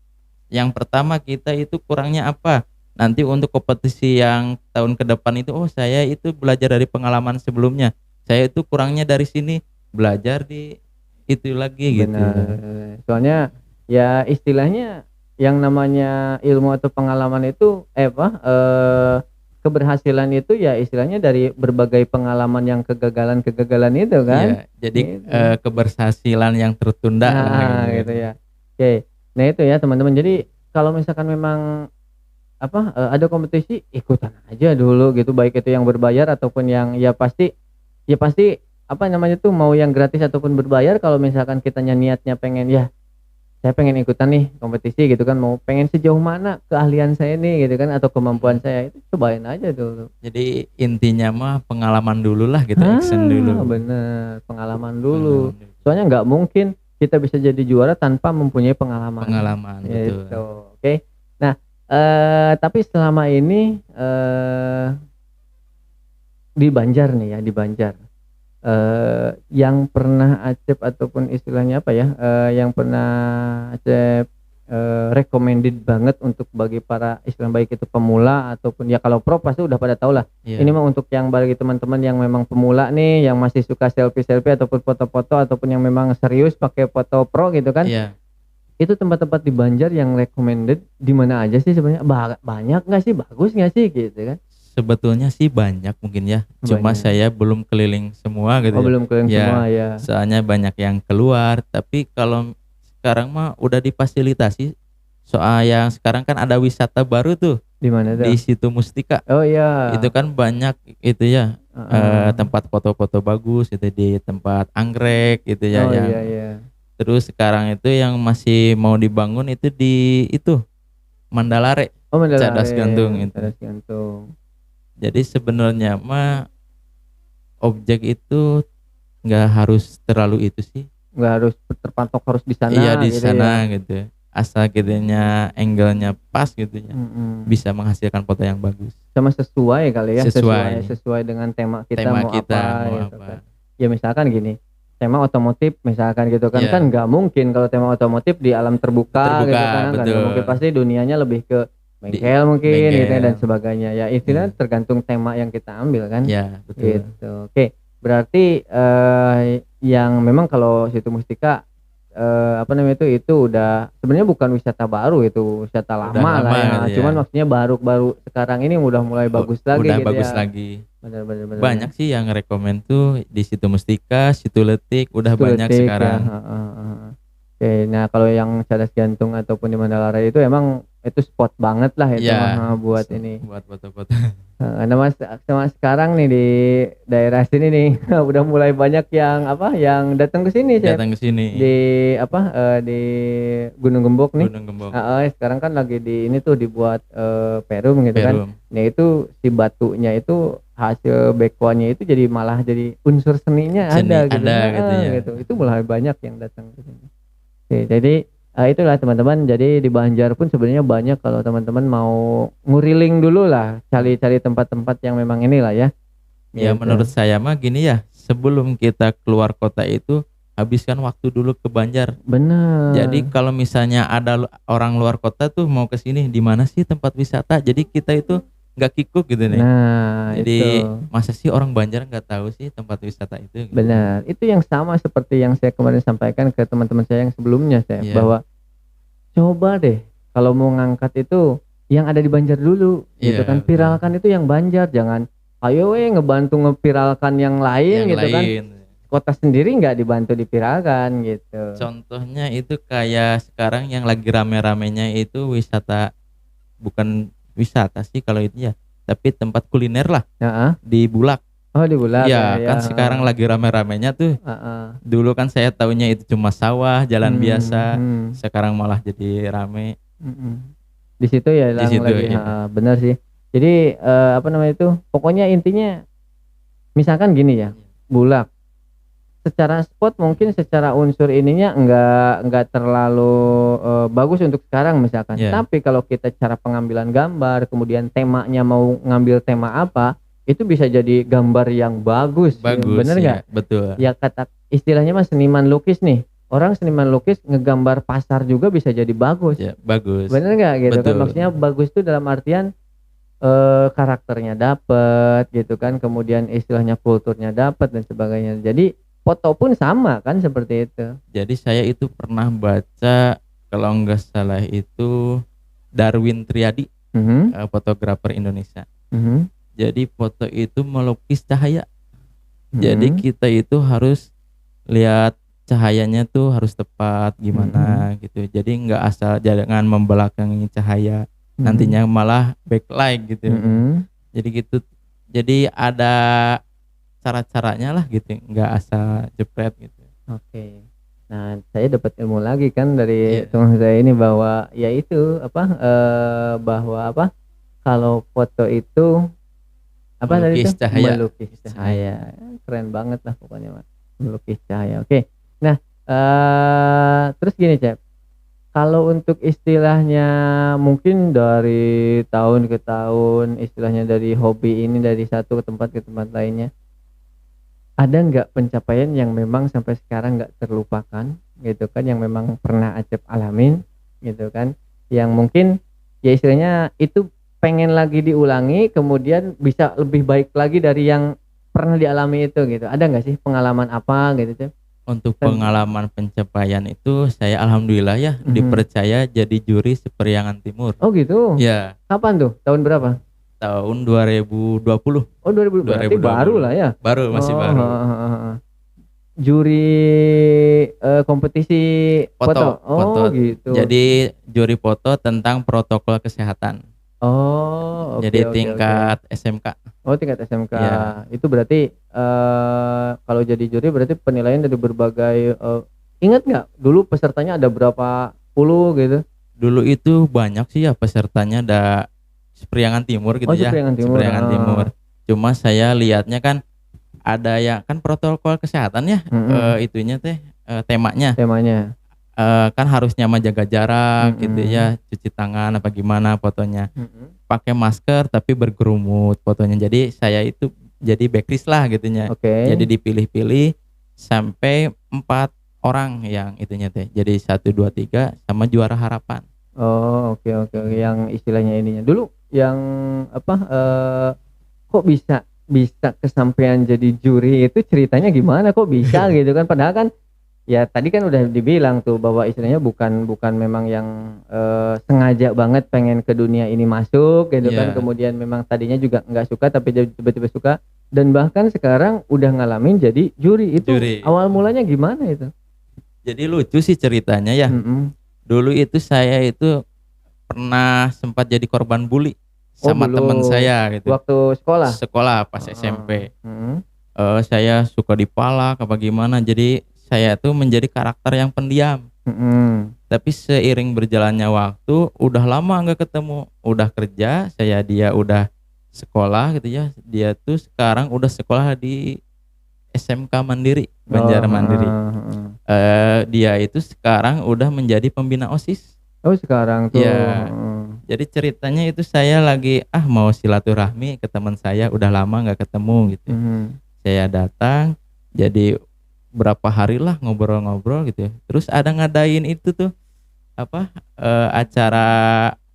yang pertama kita itu kurangnya apa, nanti untuk kompetisi yang tahun ke depan itu, oh saya itu belajar dari pengalaman sebelumnya, saya itu kurangnya dari sini, belajar di itu lagi gitu. Benar. Soalnya ya istilahnya yang namanya ilmu atau pengalaman itu keberhasilan itu ya istilahnya dari berbagai pengalaman yang kegagalan-kegagalan itu kan. Iya, jadi Gitu. keberhasilan yang tertunda lah Nah, gitu. gitu ya. Oke. Nah, itu ya teman-teman. Jadi kalau misalkan memang ada kompetisi ikutan aja dulu gitu, baik itu yang berbayar ataupun yang ya pasti apa namanya tuh mau yang gratis ataupun berbayar kalau misalkan kitanya niatnya pengen ya saya pengen ikutan nih kompetisi gitu kan, mau pengen sejauh mana keahlian saya nih gitu kan atau kemampuan Mhm. saya itu cobain aja dulu. Jadi intinya mah pengalaman dulu lah gitu, action dulu. Bener, pengalaman dulu. Pengalaman dulu. Soalnya nggak mungkin kita bisa jadi juara tanpa mempunyai pengalaman. Pengalaman, betul. Gitu, oke. Nah, tapi selama ini, di Banjar nih ya, di Banjar, yang pernah Acep ataupun istilahnya apa ya, yang pernah Acep, recommended banget untuk bagi para istilah baik itu pemula ataupun ya kalau pro pasti udah pada tahu lah. Ini Iya, mah untuk yang bagi teman-teman yang memang pemula nih, yang masih suka selfie-selfie ataupun foto-foto ataupun yang memang serius pakai foto pro gitu kan. iya. Itu tempat-tempat di Banjar yang recommended di mana aja sih sebenarnya? Banyak nggak sih? Bagus nggak sih? Gitu kan. Sebetulnya sih banyak mungkin ya, cuma Banyak. saya belum keliling semua gitu Oh, ya. belum kalian Ya, semua ya. soalnya banyak yang keluar, tapi kalau sekarang mah udah difasilitasi. Soal yang sekarang kan ada wisata baru tuh Di mana di tuh? Situ Mustika. Oh iya. Itu kan banyak itu ya, Heeh. tempat foto-foto bagus itu di tempat anggrek gitu ya, Oh yang iya iya. terus sekarang itu yang masih mau dibangun itu di itu Mandalare, Oh Cadas Gantung Mandalare, itu. Cadas Gantung. Jadi sebenarnya mah objek itu nggak harus terlalu itu sih. Nggak harus terpatok harus di Iya sana di gitu ya. sana gitu. Asal kitanya angle-nya pas gitu ya. Mhm. Bisa menghasilkan foto yang bagus. Sama sesuai kali ya, Sesuai sesuai dengan tema kita tema mau kita apa mau gitu apa. kan. Ya misalkan gini, tema otomotif misalkan gitu kan, Iya, kan nggak mungkin kalau tema otomotif di alam terbuka gitu terbuka kan, kan nggak mungkin, betul. pasti dunianya lebih ke Di bengkel mungkin gitu ya dan bengkel. sebagainya. Ya Ya, istilahnya tergantung tema yang kita ambil kan, ya betul. gitu. Oke, berarti, yang memang kalau Situ Mustika, apa namanya itu udah sebenarnya bukan wisata baru, itu wisata Udah lama lah lama ya, gitu ya. cuman maksudnya baru sekarang ini udah mulai bagus lagi Udah gitu bagus ya. lagi. Bener bener bener bener. Banyak sih yang rekomen tuh di Situ Mustika, Situ Letik, udah Itu banyak Detik ya, sekarang. heeh heeh. Oke, nah kalau yang Cadas Gantung ataupun di Mandalare itu emang itu spot banget lah itu Iya, mah, buat ini. buat foto-foto. Heeh, nah sama sekarang nih di daerah sini nih udah mulai banyak yang apa, yang datang ke sini Cep, Datang ke sini, di apa, di Gunung Gembok nih. Gunung Gembok, Heeh, sekarang kan lagi di ini tuh dibuat, perum gitu kan. Perum. Nah itu si batunya itu hasil backbone-nya itu jadi malah jadi unsur seninya Seni ada gitu, ada gitu heeh, ya. gitu. Itu mulai banyak yang datang ke sini. Oke, jadi, itulah teman-teman, jadi di Banjar pun sebenarnya banyak kalau teman-teman mau nguriling dulu lah, cari-cari tempat-tempat yang memang inilah ya, Ya gitu. menurut saya mah gini ya, sebelum kita keluar kota itu habiskan waktu dulu ke Banjar. Bener. Jadi kalau misalnya ada orang luar kota tuh mau ke sini, di mana sih tempat wisata? Jadi kita itu nggak kikuk gitu nih. Nah, Jadi itu. masa sih orang Banjar nggak tahu sih tempat wisata itu gitu. Benar. Itu yang sama seperti yang saya kemarin sampaikan ke teman-teman saya yang sebelumnya saya, Iya. bahwa coba deh kalau mau ngangkat itu yang ada di Banjar dulu, gitu Iya, kan. betul. Viralkan itu yang Banjar, jangan ayo ngebantu ngepiralkan yang lain Yang gitu kan. lain. Kota sendiri nggak dibantu dipiralkan gitu. Contohnya itu kayak sekarang yang lagi rame-ramenya itu wisata, bukan wisata sih kalau itu ya, tapi tempat kuliner lah Heeh. di Bulak. Oh di Bulak ya, Iya, kan sekarang lagi rame-ramenya tuh. heeh. Dulu kan saya taunya itu cuma sawah, jalan biasa. Mhm, Sekarang malah jadi rame mhm. Di situ ya di yang situ lagi, ya. heeh, bener sih. Jadi, apa namanya itu, pokoknya intinya misalkan gini ya, Bulak, secara spot mungkin secara unsur ininya enggak terlalu, bagus untuk sekarang misalkan. Iya. Tapi kalau kita cara pengambilan gambar, kemudian temanya mau ngambil tema apa, itu bisa jadi gambar yang bagus, Bagus bener ya, nggak? betul. Ya kata istilahnya mah seniman lukis nih, orang seniman lukis ngegambar pasar juga bisa jadi bagus, Ya, bagus. bener nggak gitu kan? Betul. Maksudnya bagus tuh dalam artian, karakternya dapet gitu kan, kemudian istilahnya kulturnya dapet dan sebagainya. Jadi foto pun sama kan seperti itu. Jadi saya itu pernah baca kalau nggak salah itu Darwin Triadi, Mhm. fotografer Indonesia. Mhm. Jadi foto itu melukis cahaya. Jadi Mhm. kita itu harus lihat cahayanya tuh harus tepat gimana gitu. Jadi nggak asal, jangan membelakangi cahaya, Mhm. nantinya malah backlight gitu. Mhm. Jadi gitu. Jadi ada cara-caranya lah gitu, nggak asal jepret gitu. Oke. Nah, saya dapat ilmu lagi kan dari Iya, teman saya ini bahwa ya itu apa, bahwa apa, kalau foto itu apa tadi melukis tuh? cahaya. Melukis Cahaya. cahaya. Keren banget lah pokoknya, Mas. Melukis cahaya. Oke. Nah, terus gini, Cep, kalau untuk istilahnya mungkin dari tahun ke tahun, istilahnya dari hobi ini dari satu ke tempat lainnya, ada nggak pencapaian yang memang sampai sekarang nggak terlupakan gitu kan, yang memang pernah Acep alamin gitu kan, yang mungkin ya istilahnya itu pengen lagi diulangi kemudian bisa lebih baik lagi dari yang pernah dialami itu gitu, ada nggak sih pengalaman apa gitu Cep? Untuk Kan pengalaman pencapaian itu saya alhamdulillah ya mhm. dipercaya jadi juri Seperiangan Timur. Oh gitu? Ya, Kapan tuh? Tahun berapa? tahun 2020. Oh 2000 berarti baru 2020. lah ya? Baru, masih Oh, baru. heeh heeh heeh. Juri, kompetisi foto? Oh Foto. gitu. Jadi juri foto tentang protokol kesehatan. Oh, oke Jadi oke oke. tingkat SMK. Oh, tingkat SMK. Ya, Itu berarti, kalau jadi juri berarti penilaian dari berbagai, ingat nggak dulu pesertanya ada berapa puluh gitu? dulu itu banyak sih ya pesertanya, ada Seperiangan Timur gitu Oh, ya, Priangan Timur, Seperiangan heeh. Timur. Cuma saya lihatnya kan ada yang kan protokol kesehatan ya, Mhm, itunya teh, temanya. temanya. Kan harusnya mah jaga jarak gitu Mhm, ya, cuci tangan apa gimana fotonya. mhm. Pakai masker tapi berkerumut fotonya. Jadi saya itu jadi backlist lah gitunya. Oke. Jadi dipilih-pilih sampai 4 orang yang itunya teh. Jadi satu 2 3 sama juara harapan. Oh, oke oke oke, yang istilahnya ininya. Dulu yang apa, kok bisa bisa kesampean jadi juri itu ceritanya gimana? Kok bisa gitu kan? Padahal kan ya tadi kan udah dibilang tuh bahwa istilahnya bukan bukan memang yang, sengaja banget pengen ke dunia ini masuk gitu kan, Iya, kemudian memang tadinya juga nggak suka tapi tiba-tiba suka dan bahkan sekarang udah ngalamin jadi juri. Itu juri. awal mulanya gimana itu? Jadi lucu sih ceritanya ya. Mhm. Dulu itu saya itu pernah sempat jadi korban bully Oh sama dulu, teman saya gitu. waktu sekolah? Sekolah pas Heeh, SMP. mhm, Saya suka dipalak apa gimana, jadi saya tuh menjadi karakter yang pendiam. mhm, Tapi seiring berjalannya waktu, udah lama nggak ketemu, udah kerja, dia udah sekolah gitu ya. Dia tuh sekarang udah sekolah di SMK Mandiri, oh, Banjar Mandiri. heeh heeh. Dia itu sekarang udah menjadi pembina OSIS. Oh sekarang tuh, Ya, heeh, jadi ceritanya itu saya lagi mau silaturahmi ke teman saya, udah lama nggak ketemu gitu. mhm, Saya datang, jadi berapa hari lah ngobrol-ngobrol gitu ya. Terus ada ngadain itu tuh apa, acara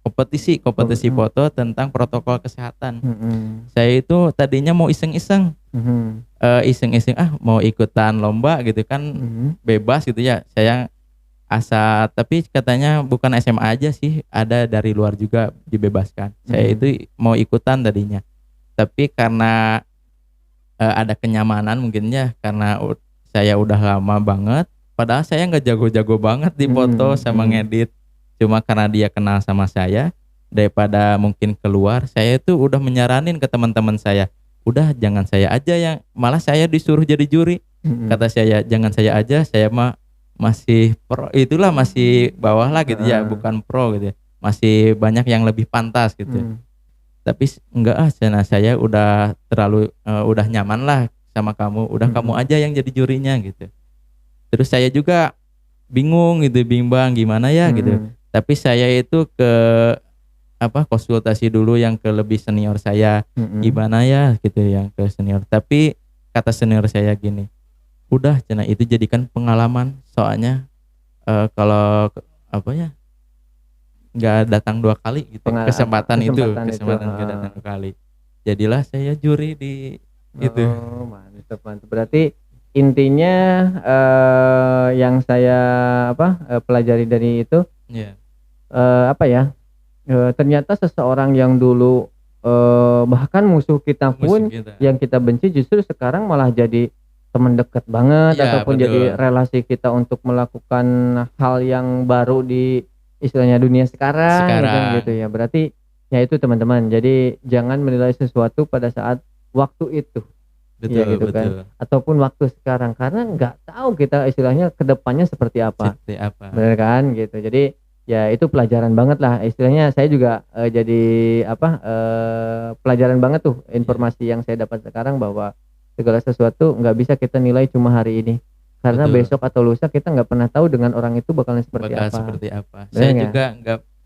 kompetisi kompetisi mhm, foto tentang protokol kesehatan. mhm, Saya itu tadinya mau iseng-iseng, mhm, iseng-iseng, mau ikutan lomba gitu kan, mhm, bebas gitu ya. Saya tapi katanya bukan SMA aja sih, ada dari luar juga dibebaskan. Saya mhm, itu mau ikutan tadinya, tapi karena ada kenyamanan mungkin ya, karena saya udah lama banget, padahal saya nggak jago-jago banget di foto mhm, sama mhm, ngedit. Cuma karena dia kenal sama saya, daripada mungkin keluar, saya itu udah menyaranin ke teman-teman saya, "Udah jangan saya aja yang," malah saya disuruh jadi juri. mhm, Kata saya, "Jangan saya aja, saya mah masih pro itulah, masih bawah lah gitu ya, heeh, bukan pro gitu ya. Masih banyak yang lebih pantas gitu." mmm, Tapi enggak ah, cenah saya udah terlalu, udah nyaman lah sama kamu, udah kamu mhm, aja yang jadi jurinya gitu. Terus saya juga bingung gitu, bimbang gimana ya gitu. mhm, Tapi saya itu ke konsultasi dulu yang ke lebih senior saya, mhm, gimana ya gitu yang ke senior. Tapi kata senior saya gini, "Udah cenah itu jadikan pengalaman, soalnya, kalau nggak datang 2 kali gitu, kesempatan itu, kesempatan nggak heeh. datang 2 kali." Jadilah saya juri di itu. Oh, mantap mantap. Berarti intinya, yang saya pelajari dari itu Iya. Apa ya, ternyata seseorang yang dulu, bahkan musuh kita Musuh pun kita. yang kita benci justru sekarang malah jadi teman dekat banget Iya, ataupun jadi betul. relasi kita untuk melakukan hal yang baru di istilahnya dunia sekarang gitu Sekarang. ya. Berarti ya itu teman-teman, jadi jangan menilai sesuatu pada saat waktu itu, ya Betul gitu kan, betul. ataupun waktu sekarang karena nggak tahu kita istilahnya ke depannya seperti apa. Seperti apa. Bener kan gitu. Jadi ya itu pelajaran banget lah istilahnya saya juga, jadi apa, pelajaran banget tuh Iya, informasi yang saya dapat sekarang bahwa segala sesuatu nggak bisa kita nilai cuma hari ini. Karena betul. besok atau lusa kita nggak pernah tahu dengan orang itu bakalan seperti Bakal apa. seperti apa. Bener Saya nggak? juga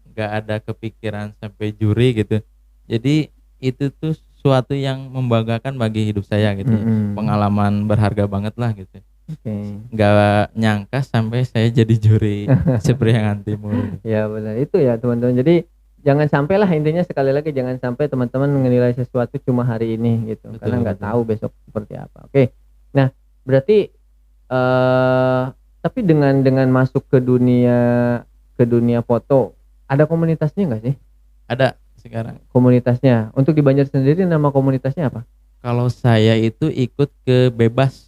nggak ada kepikiran sampai juri gitu. Jadi itu tuh suatu yang membanggakan bagi hidup saya gitu ya. Mhm. Pengalaman berharga banget lah gitu. Oke. Nggak nyangka sampai saya jadi juri Sepriangan Timur ini. Ya benar itu ya teman-teman. Jadi jangan sampailah intinya sekali lagi jangan sampai teman-teman menilai sesuatu cuma hari ini gitu, karena Betul nggak betul. tahu besok seperti apa. Oke. Nah, berarti tapi dengan masuk ke dunia foto, ada komunitasnya nggak sih? Ada sekarang. Komunitasnya, untuk di Banjar sendiri nama komunitasnya apa? Kalau saya itu ikut ke bebas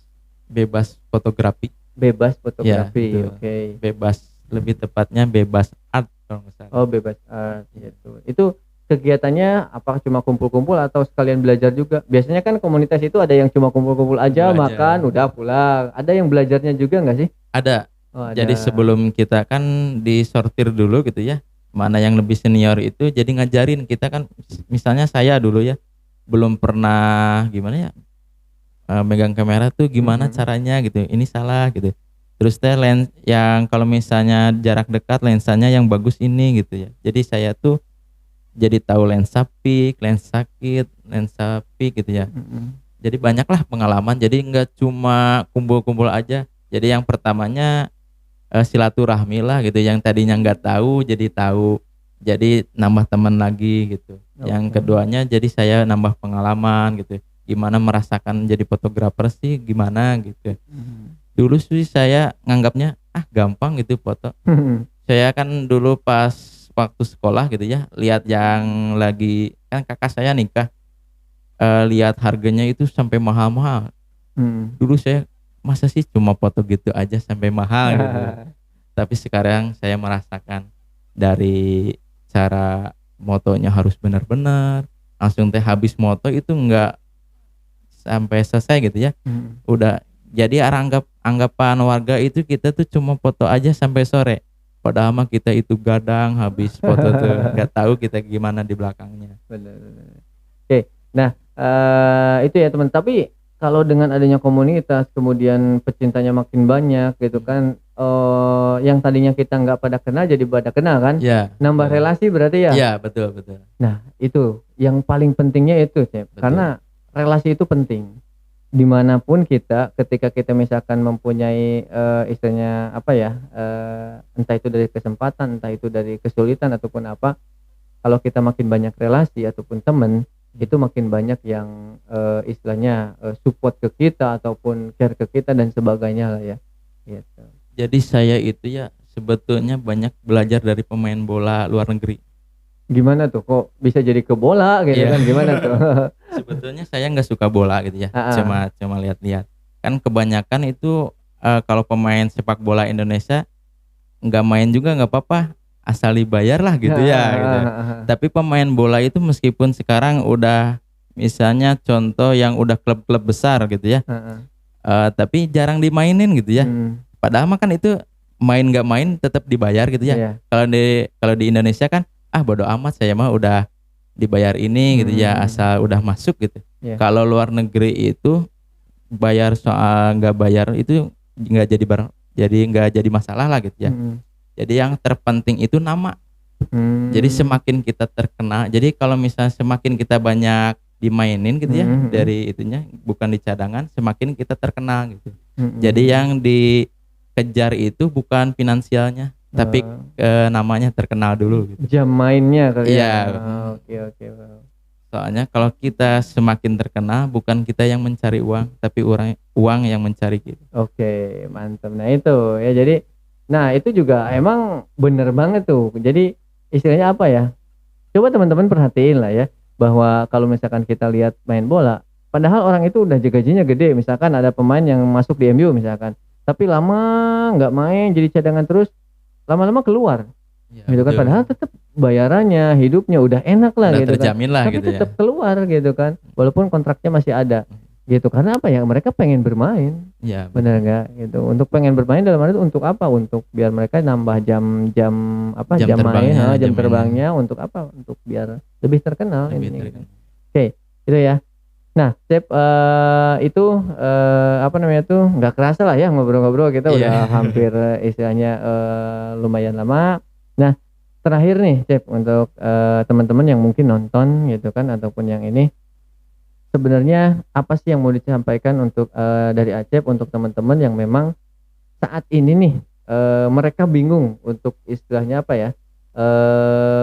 fotografi. Bebas Ya, fotografi, betul. oke. Bebas, lebih tepatnya bebas art kalau nggak salah. Oh bebas art, Iya. gitu. Itu kegiatannya apakah cuma kumpul-kumpul atau sekalian belajar juga? Biasanya kan komunitas itu ada yang cuma kumpul-kumpul Kumpul aja, aja. makan, udah pulang. Ada yang belajarnya juga nggak sih? Ada. Oh Jadi ada. sebelum kita kan disortir dulu gitu ya, mana yang lebih senior itu jadi ngajarin kita kan, misalnya saya dulu ya, belum pernah gimana ya, megang kamera tuh gimana Mhm. caranya gitu, ini salah gitu. Terus teh lens yang kalau misalnya jarak dekat lensanya yang bagus ini gitu ya. Jadi saya tuh jadi tahu lensa peak, lensa kit, lensa peak gitu ya. Mhm. Jadi banyaklah pengalaman, jadi nggak cuma kumpul-kumpul aja. Jadi yang pertamanya silaturahmi lah gitu, yang tadinya nggak tahu jadi tahu, jadi nambah teman lagi gitu. Yang Oke. keduanya jadi saya nambah pengalaman gitu, gimana merasakan jadi fotografer sih gimana gitu. Mhm. Dulu sih saya nganggapnya ah gampang gitu foto. Saya kan dulu pas waktu sekolah gitu ya, lihat yang lagi kan kakak saya nikah, lihat harganya itu sampai mahal-mahal. Mhm. Dulu saya masa sih cuma foto gitu aja sampai mahal gitu. Tapi sekarang saya merasakan dari cara motonya harus benar-benar, langsung teh habis moto itu enggak sampai selesai gitu ya. Mhm. Udah jadi anggapan warga itu kita tuh cuma foto aja sampai sore. Padahal mah kita itu gadang habis foto tuh, nggak tahu kita gimana di belakangnya. Bener bener. Oke, nah, itu ya teman, tapi kalau dengan adanya komunitas kemudian pecintanya makin banyak gitu Hmm. kan, yang tadinya kita nggak pada kenal jadi pada kenal kan, Iya, nambah betul. relasi berarti ya? Iya, betul betul. Nah itu yang paling pentingnya itu Cep, Betul. karena relasi itu penting. Dimanapun kita ketika kita misalkan mempunyai, istilahnya apa ya, entah itu dari kesempatan, entah itu dari kesulitan ataupun apa, kalau kita makin banyak relasi ataupun temen, itu makin banyak yang, istilahnya, support ke kita ataupun care ke kita dan sebagainya lah ya, gitu. Jadi saya itu ya sebetulnya banyak belajar dari pemain bola luar negeri. Gimana tuh kok bisa jadi ke bola gitu Iya. kan, gimana tuh? Sebetulnya saya nggak suka bola gitu ya, Heeh, cuma cuma lihat-lihat. Kan kebanyakan itu, kalau pemain sepak bola Indonesia nggak main juga nggak apa-apa, asal dibayar lah gitu heeh ya, gitu. heeh heeh heeh. Tapi pemain bola itu meskipun sekarang udah misalnya contoh yang udah klub-klub besar gitu ya, Heeh, tapi jarang dimainin gitu ya. mhm, Padahal mah kan itu main nggak main tetap dibayar gitu ya. iya, Kalau di Indonesia kan, ah bodo amat saya mah udah dibayar ini gitu ya, mhm, asal udah masuk gitu. iya, Kalau luar negeri itu bayar soal nggak bayar itu nggak jadi jadi nggak jadi masalah lah gitu ya. mhm, Jadi yang terpenting itu nama. Jadi mmm, semakin kita terkenal, jadi kalau misalnya semakin kita banyak dimainin gitu ya mhm mhm, dari itunya, bukan di cadangan, semakin kita terkenal gitu. Jadi mhm, yang dikejar itu bukan finansialnya, tapi eee, namanya terkenal dulu gitu. jam mainnya kali ya? Iya, Oke oke, wow. soalnya kalau kita semakin terkenal bukan kita yang mencari uang, tapi uang yang mencari kita. Oke, mantap. Nah itu ya jadi Nah itu juga emang bener banget tuh. Jadi istilahnya apa ya? Coba teman-teman perhatiin lah ya, bahwa kalau misalkan kita lihat main bola, padahal orang itu udah gajinya gede, misalkan ada pemain yang masuk di MU misalkan, tapi lama nggak main jadi cadangan terus, lama-lama keluar Iya, gitu kan. betul. Padahal tetap bayarannya, hidupnya udah enak lah Udah gitu kan, terjamin lah tapi gitu ya. tetap keluar gitu kan, walaupun kontraknya masih ada gitu. Karena apa ya, mereka pengen bermain. Iya, Bener betul. nggak gitu, untuk pengen bermain dalam arti untuk apa, untuk biar mereka nambah jam-jam apa, Jam jam main, terbangnya, jam jam mainnya terbangnya untuk apa, untuk biar lebih terkenal lebih intinya gitu. terkenal. Oke, itu ya. Nah Cep, itu, apa namanya tuh, nggak kerasa lah ya ngobrol-ngobrol kita Iya. udah hampir istilahnya, lumayan lama. Nah terakhir nih Cep, untuk, teman-teman yang mungkin nonton gitu kan ataupun yang ini, sebenarnya apa sih yang mau disampaikan untuk, dari Acep untuk teman-teman yang memang saat ini nih, mereka bingung untuk istilahnya apa ya,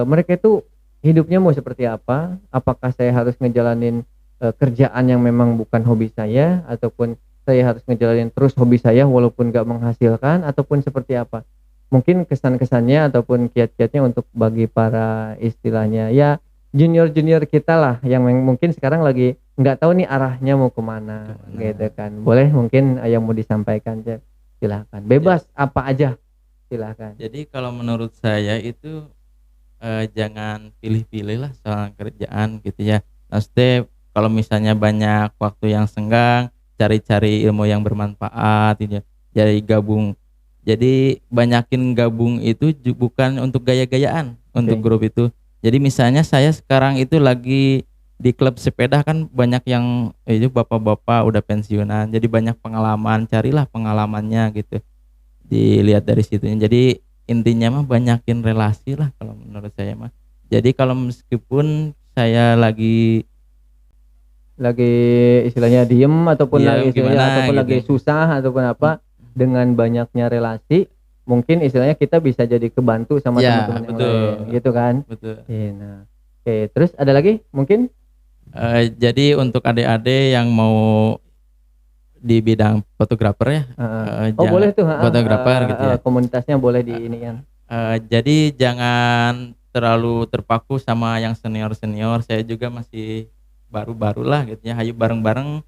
mereka itu hidupnya mau seperti apa, apakah saya harus ngejalanin, kerjaan yang memang bukan hobi saya, ataupun saya harus ngejalanin terus hobi saya walaupun nggak menghasilkan, ataupun seperti apa? Mungkin kesan-kesannya ataupun kiat-kiatnya untuk bagi para istilahnya ya junior-junior kita lah yang mungkin sekarang lagi nggak tahu nih arahnya mau kemana Kemana. gitu kan. Boleh mungkin, yang mau disampaikan Cep, silahkan, Ya, bebas apa aja silahkan. jadi kalau menurut saya itu jangan pilih-pilih lah soal kerjaan gitu ya. Maksudnya kalau misalnya banyak waktu yang senggang, cari-cari ilmu yang bermanfaat gitu ya. Jadi gabung. Jadi banyakin gabung itu bukan untuk gaya-gayaan untuk Oke. grup itu. Jadi misalnya saya sekarang itu lagi di klub sepeda kan banyak yang itu bapak-bapak udah pensiunan. Jadi banyak pengalaman, carilah pengalamannya gitu. Dilihat dari situnya. Jadi intinya mah banyakin relasi lah kalau menurut saya mah. Jadi kalau meskipun saya lagi Lagi istilahnya diem ataupun ya lagi istilahnya gimana ataupun gitu. lagi susah ataupun apa, dengan banyaknya relasi mungkin istilahnya kita bisa jadi kebantu sama Ya, teman-teman yang betul. lain gitu kan. Betul. Iya, nah oke, terus ada lagi mungkin? Jadi untuk adik-adik yang mau di bidang fotografer ya, Heeh. Oh jangan boleh tuh, heeh, fotografer gitu ya. komunitasnya boleh di ini kan. Jadi jangan terlalu terpaku sama yang senior-senior. Saya juga masih baru-baru lah gitu ya. Hayu bareng-bareng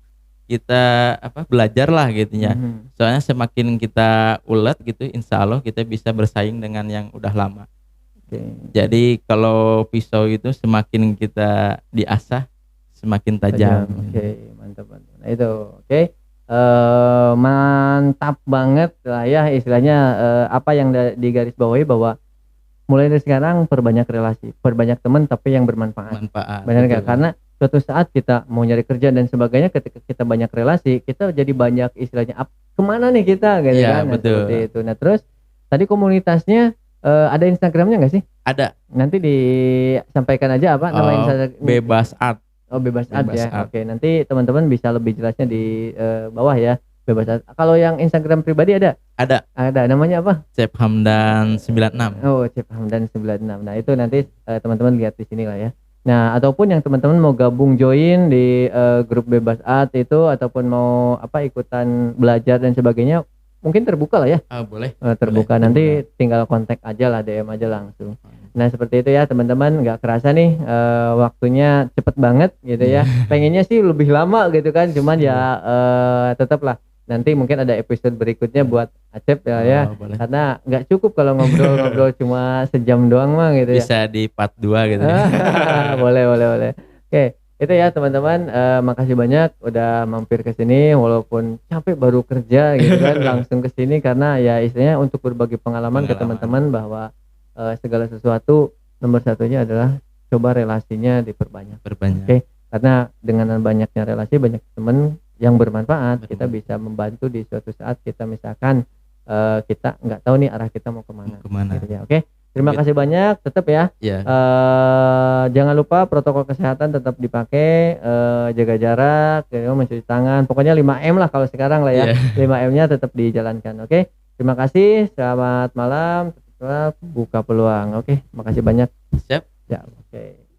kita apa belajar lah gitu ya. Mhm. Soalnya semakin kita ulet gitu, insya Allah kita bisa bersaing dengan yang udah lama. Oke. Jadi kalau pisau itu semakin kita diasah, semakin tajam. Oke, mantap mantap. Nah itu, oke, mantap banget lah ya istilahnya, apa yang digarisbawahi bahwa mulai dari sekarang perbanyak relasi, perbanyak teman tapi yang bermanfaat. Manfaat. Benar nggak? Betul. Karena suatu saat kita mau nyari kerja dan sebagainya, ketika kita banyak relasi, kita jadi banyak istilahnya kemana nih kita gitu Iya, kan? Nah, betul. seperti itu. Nah terus tadi komunitasnya, ada Instagramnya nggak sih? Ada. Nanti disampaikan aja apa nama Instagram? Bebas art. Oh bebas art Bebas ya. art. Oke, nanti teman-teman bisa lebih jelasnya di, bawah ya, bebas art. Kalau yang Instagram pribadi ada? Ada. Ada, namanya apa? Cep Hamdan 96. Oh, Cep Hamdan 96. Nah, itu nanti, teman-teman lihat di sini lah ya. Nah, ataupun yang teman-teman mau gabung join di, grup bebas art itu ataupun mau apa, ikutan belajar dan sebagainya, mungkin terbuka lah ya. Boleh. Terbuka, Boleh, nanti terbuka. tinggal kontak aja lah, DM aja langsung. Nah seperti itu ya teman-teman, nggak kerasa nih, waktunya cepet banget gitu ya. Pengennya sih lebih lama gitu kan, cuman ya, tetaplah nanti mungkin ada episode berikutnya buat Acep ya, Boleh. karena nggak cukup kalau ngobrol-ngobrol cuma sejam doang mah gitu ya. Bisa di part 2 gitu ya. Boleh boleh boleh. Oke, itu ya teman-teman, makasih banyak udah mampir ke sini walaupun capek baru kerja gitu kan, langsung ke sini karena ya istilahnya untuk berbagi pengalaman ke teman-teman bahwa, segala sesuatu nomor satunya adalah coba relasinya diperbanyak. Berbanyak. Oke, karena dengan banyaknya relasi, banyak teman yang bermanfaat, kita bisa membantu di suatu saat kita misalkan, kita nggak tahu nih arah kita mau kemana. Gitu ya. Oke, terima kasih banyak, tetap ya. Iya. Jangan lupa protokol kesehatan tetap dipakai, jaga jarak, mencuci tangan, pokoknya 5M lah kalau sekarang lah ya. 5M-nya tetap dijalankan. Oke, terima kasih, selamat malam, tetap buka peluang. Oke, makasih banyak. Siap. Ya, oke.